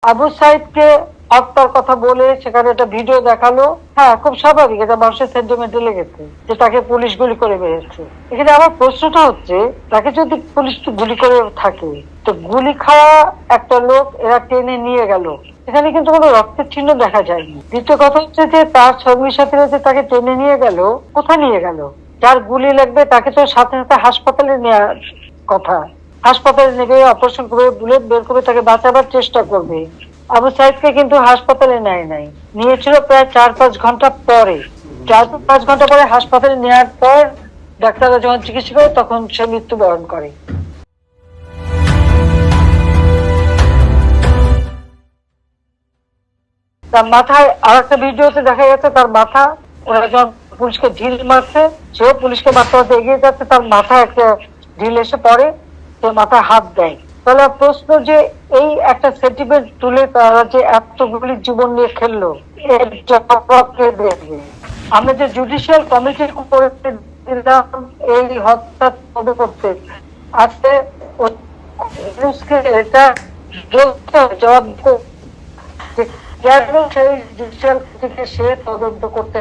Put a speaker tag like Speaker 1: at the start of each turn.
Speaker 1: আবু সাইদকে হত্যার কথা বলে সেখানে একটা ভিডিও দেখালো। হ্যাঁ, খুব স্বাভাবিক, এটা মানুষের সেন্টিমেন্টে লেগেছে যে তাকে পুলিশ গুলি করে মেরেছে। এখানে আমার প্রশ্নটা হচ্ছে, তাকে যদি পুলিশ গুলি করে থাকে, তো গুলি খাওয়া একটা লোক এরা টেনে নিয়ে গেল, এখানে কিন্তু কোনো রক্তের চিহ্ন দেখা যায়নি। দ্বিতীয় কথা হচ্ছে যে তার সঙ্গী সাথীরা যে তাকে টেনে নিয়ে গেল, কোথায় নিয়ে গেল? যার গুলি লাগবে তাকে তো সাথে সাথে হাসপাতালে নেওয়ার কথা। হাসপাতালে নেবে, অপারেশন করে, বুলেট বের করে তাকে বাঁচাবার চেষ্টা করবে। আবু সাইদকে কিন্তু হাসপাতালে নেয় নাই, নিয়েছিল প্রায় 4-5 ঘন্টা পরে। 4-5 ঘন্টা পরে হাসপাতালে নেওয়ার পর ডাক্তাররা যখন চিকিৎসা করে তখন সে মৃত্যুবরণ করে। তার মাথায় আর একটা ভিডিওতে দেখা যাচ্ছে তার মাথা, ওরা যখন পুলিশকে ঢিল মারছে, সেও পুলিশকে মারতে মারতে এগিয়ে যাচ্ছে, তার মাথায় একটা ঢিল এসে পড়ে, সে মাথায় হাত দেয়। তাহলে প্রশ্ন যে এই একটা সেন্টিমেন্ট তুলে তারা যে এতগুলি জীবন নিয়ে খেললো, এর জবাব কে দেবে? আমরা যে জুডিশিয়াল কমিটি করে দিলাম এই হত্যা তদন্ত করতে, আজকে এটা জবাব কেন সেই জুডিশিয়াল থেকে সে তদন্ত করতে